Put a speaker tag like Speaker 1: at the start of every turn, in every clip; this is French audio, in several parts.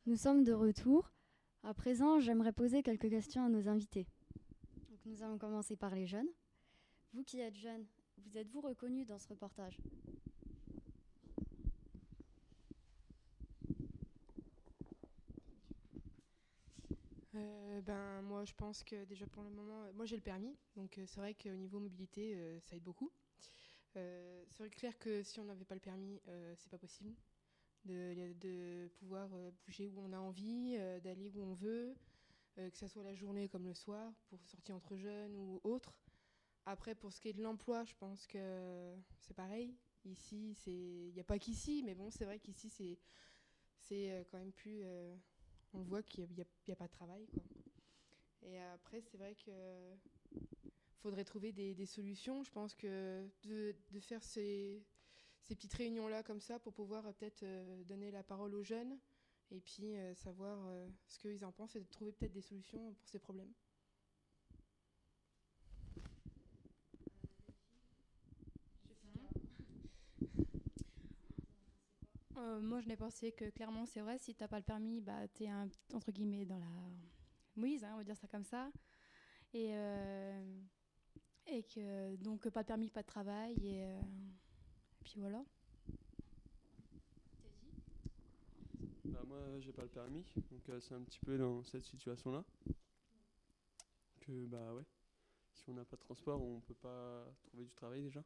Speaker 1: Nous sommes de retour. À présent, j'aimerais poser quelques questions à nos invités. Donc, nous allons commencer par les jeunes. Vous qui êtes jeunes, vous êtes-vous reconnus dans ce reportage?
Speaker 2: Moi je pense que déjà pour le moment, moi j'ai le permis, donc c'est vrai qu'au niveau mobilité ça aide beaucoup. C'est vrai clair que si on n'avait pas le permis, c'est pas possible de pouvoir bouger où on a envie, d'aller où on veut, que ça soit la journée comme le soir, pour sortir entre jeunes ou autres. Après pour ce qui est de l'emploi, je pense que c'est pareil. Ici, il n'y a pas qu'ici, mais bon, c'est vrai qu'ici c'est quand même plus. On le voit qu'il n'y a pas de travail, quoi. Et après, c'est vrai que faudrait trouver des solutions. Je pense que de faire ces petites réunions-là comme ça pour pouvoir peut-être donner la parole aux jeunes et puis savoir ce qu'ils en pensent et de trouver peut-être des solutions pour ces problèmes.
Speaker 3: Moi, je n'ai pensé que clairement, c'est vrai, si t'as pas le permis, bah, t'es entre guillemets dans la mouise, hein, on va dire ça comme ça. Et, euh, et que donc pas de permis, pas de travail. Et puis voilà.
Speaker 4: Bah moi j'ai pas le permis, donc c'est un petit peu dans cette situation-là que bah ouais, si on n'a pas de transport on peut pas trouver du travail déjà.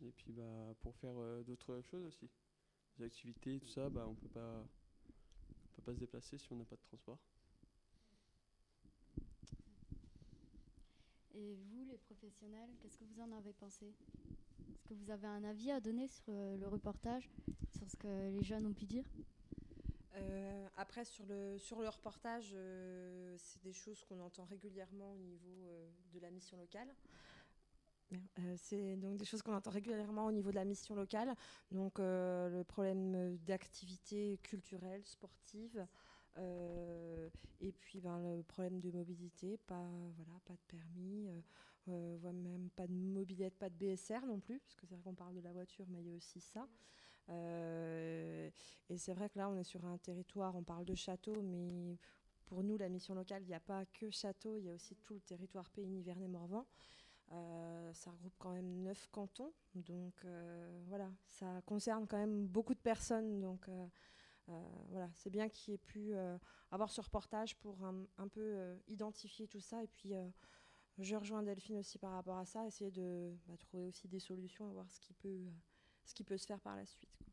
Speaker 4: Et puis bah pour faire d'autres choses aussi, des activités tout ça, bah on peut pas se déplacer si on n'a pas de transport.
Speaker 1: Et vous, les professionnels, qu'est-ce que vous en avez pensé? Est-ce que vous avez un avis à donner sur le reportage, sur ce que les jeunes ont pu dire?
Speaker 5: Après, sur le reportage, c'est des choses qu'on entend régulièrement au niveau de la mission locale. C'est donc des choses qu'on entend régulièrement au niveau de la mission locale. Donc le problème d'activité culturelle, sportive, et puis le problème de mobilité, pas de permis, voire même pas de mobilette, pas de BSR non plus, parce que c'est vrai qu'on parle de la voiture, mais il y a aussi ça. Euh, et c'est vrai que là, on est sur un territoire, on parle de château, mais pour nous, la mission locale, il n'y a pas que château, il y a aussi tout le territoire Pays Nivernais-Morvan. Ça regroupe quand même 9 cantons, donc voilà, ça concerne quand même beaucoup de personnes. Donc voilà, c'est bien qu'il y ait pu avoir ce reportage pour un peu identifier tout ça. Et puis je rejoins Delphine aussi par rapport à ça, essayer de trouver aussi des solutions, à voir ce qui peut se faire par la suite, quoi.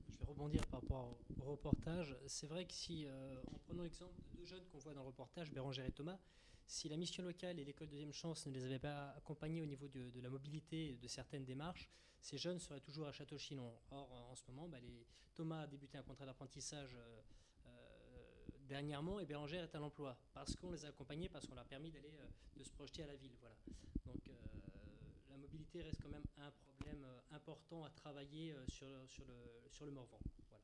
Speaker 6: Je vais rebondir par rapport au reportage. C'est vrai que si, en prenant l'exemple de deux jeunes qu'on voit dans le reportage, Bérangère et Thomas, si la mission locale et l'école Deuxième Chance ne les avaient pas accompagnés au niveau de la mobilité et de certaines démarches, ces jeunes seraient toujours à Château-Chinon. Or, en ce moment, Thomas a débuté un contrat d'apprentissage dernièrement et Bérangère est à l'emploi parce qu'on les a accompagnés, parce qu'on leur a permis de se projeter à la ville. Voilà. Donc, la mobilité reste quand même un problème important à travailler sur le Morvan. Voilà.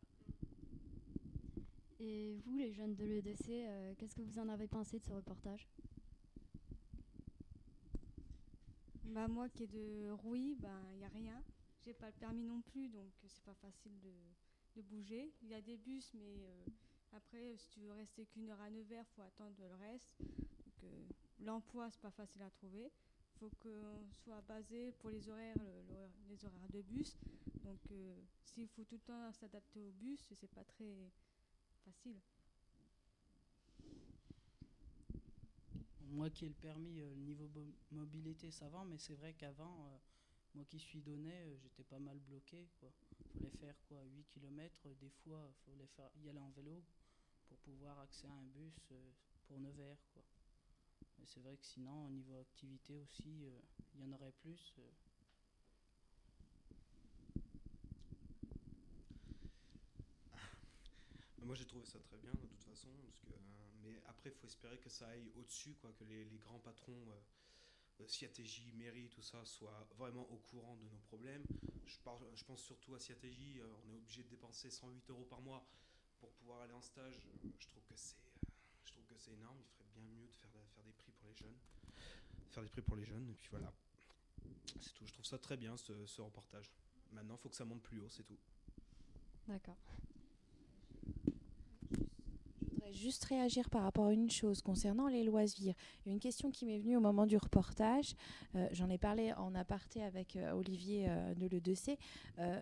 Speaker 1: Et vous, les jeunes de l'EDC, qu'est-ce que vous en avez pensé de ce reportage?
Speaker 7: Bah moi qui est de Rouy, il n'y a rien. J'ai pas le permis non plus, donc c'est pas facile de bouger. Il y a des bus, mais après, si tu veux rester qu'une heure à Nevers, faut attendre le reste. Donc l'emploi, c'est pas facile à trouver. Faut qu'on soit basé pour les horaires, les horaires de bus. Donc s'il faut tout le temps s'adapter au bus, c'est pas très facile.
Speaker 8: Moi qui ai le permis, le niveau mobilité ça va, mais c'est vrai qu'avant, moi qui suis donné, j'étais pas mal bloqué, quoi. Fallait faire quoi, 8 km, des fois, fallait faire y aller en vélo pour pouvoir accéder à un bus pour Nevers, quoi. Mais c'est vrai que sinon, au niveau activité aussi, il y en aurait plus.
Speaker 9: Moi j'ai trouvé ça très bien de toute façon, parce que, mais après il faut espérer que ça aille au-dessus, quoi, que les grands patrons, Siatégie, mairie, tout ça, soient vraiment au courant de nos problèmes. Je pense surtout à Siatégie, on est obligé de dépenser 108 euros par mois pour pouvoir aller en stage. Je trouve que c'est énorme, il ferait bien mieux de faire des prix pour les jeunes. Faire des prix pour les jeunes, et puis voilà. C'est tout. Je trouve ça très bien ce reportage. Maintenant, il faut que ça monte plus haut, c'est tout.
Speaker 1: D'accord.
Speaker 10: Je voudrais juste réagir par rapport à une chose concernant les loisirs. Il y a une question qui m'est venue au moment du reportage. J'en ai parlé en aparté avec Olivier de l'E2C.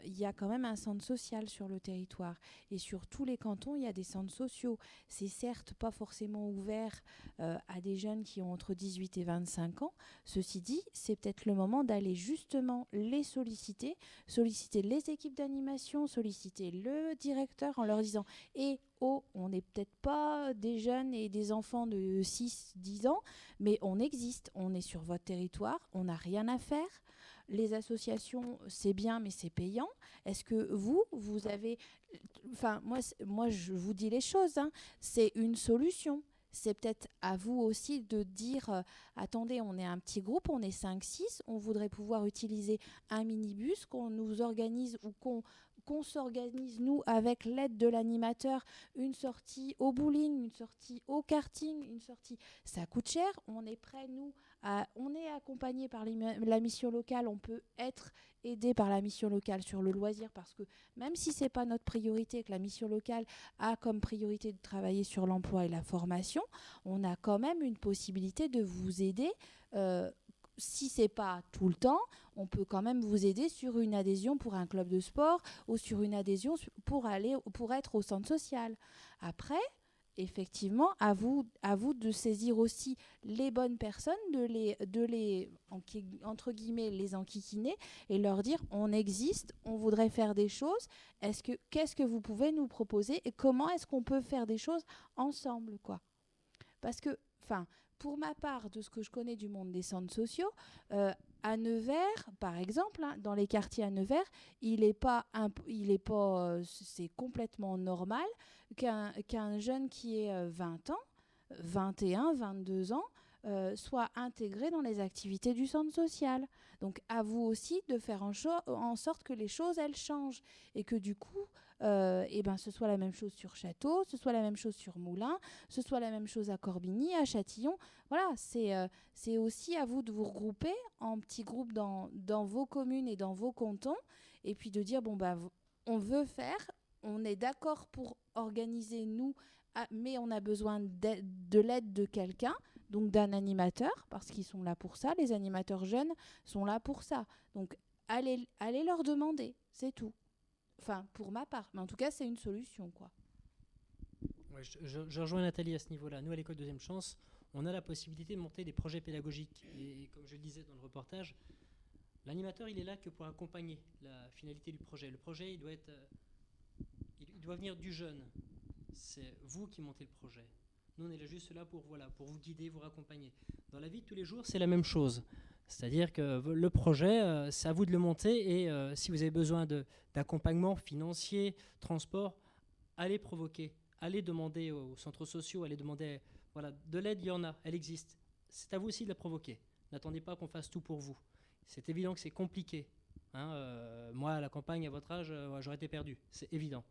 Speaker 10: Il y a quand même un centre social sur le territoire. Et sur tous les cantons, il y a des centres sociaux. C'est certes pas forcément ouvert à des jeunes qui ont entre 18 et 25 ans. Ceci dit, c'est peut-être le moment d'aller justement les solliciter les équipes d'animation, solliciter le directeur en leur disant « Et oh, on n'est peut-être pas des jeunes et des enfants de 6-10 ans, mais on existe, on est sur votre territoire, on n'a rien à faire. Les associations, c'est bien, mais c'est payant. Est-ce que vous avez... » Enfin, moi, je vous dis les choses, hein, c'est une solution. C'est peut-être à vous aussi de dire attendez, on est un petit groupe, on est 5-6, on voudrait pouvoir utiliser un minibus, qu'on nous organise ou qu'on s'organise, nous, avec l'aide de l'animateur, une sortie au bowling, une sortie au karting, une sortie... Ça coûte cher, on est prêt, nous, on est accompagné par la mission locale, on peut être aidé par la mission locale sur le loisir, parce que même si ce n'est pas notre priorité, que la mission locale a comme priorité de travailler sur l'emploi et la formation, on a quand même une possibilité de vous aider. Si ce n'est pas tout le temps, on peut quand même vous aider sur une adhésion pour un club de sport ou sur une adhésion pour être au centre social. Après, effectivement, à vous de saisir aussi les bonnes personnes, de les entre guillemets, les enquiquiner et leur dire on existe, on voudrait faire des choses, qu'est-ce que vous pouvez nous proposer et comment est-ce qu'on peut faire des choses ensemble, quoi. Parce que, pour ma part, de ce que je connais du monde des centres sociaux, à Nevers, par exemple, hein, dans les quartiers à Nevers, c'est complètement normal qu'un jeune qui ait 20 ans, 21, 22 ans, soit intégré dans les activités du centre social. Donc à vous aussi de faire en sorte que les choses, elles changent et que du coup, ce soit la même chose sur Château, ce soit la même chose sur Moulins, ce soit la même chose à Corbigny, à Châtillon. Voilà, c'est aussi à vous de vous regrouper en petits groupes dans vos communes et dans vos cantons et puis de dire, on veut faire, on est d'accord pour organiser nous, mais on a besoin de l'aide de quelqu'un, donc d'un animateur, parce qu'ils sont là pour ça, les animateurs jeunes sont là pour ça. Donc allez leur demander, c'est tout. Enfin, pour ma part, mais en tout cas, c'est une solution, quoi.
Speaker 6: Ouais, je rejoins Nathalie à ce niveau-là. Nous, à l'école Deuxième Chance, on a la possibilité de monter des projets pédagogiques. Et comme je le disais dans le reportage, l'animateur, il est là que pour accompagner la finalité du projet. Le projet, il doit venir du jeune. C'est vous qui montez le projet. Nous, on est là juste là pour vous guider, vous raccompagner. Dans la vie de tous les jours, c'est la même chose. C'est-à-dire que le projet, c'est à vous de le monter et si vous avez besoin d'accompagnement financier, transport, allez provoquer, allez demander aux centres sociaux, allez demander, de l'aide, il y en a, elle existe. C'est à vous aussi de la provoquer. N'attendez pas qu'on fasse tout pour vous. C'est évident que c'est compliqué. Moi, à la campagne, à votre âge, j'aurais été perdu. C'est évident.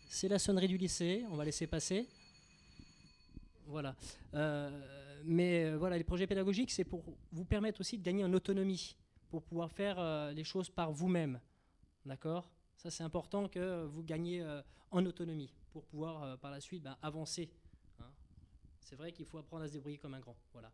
Speaker 6: C'est la sonnerie du lycée, on va laisser passer. Voilà. Mais les projets pédagogiques, c'est pour vous permettre aussi de gagner en autonomie, pour pouvoir faire les choses par vous-même. D'accord ? Ça, c'est important que vous gagniez en autonomie, pour pouvoir par la suite avancer. Hein. C'est vrai qu'il faut apprendre à se débrouiller comme un grand. Voilà.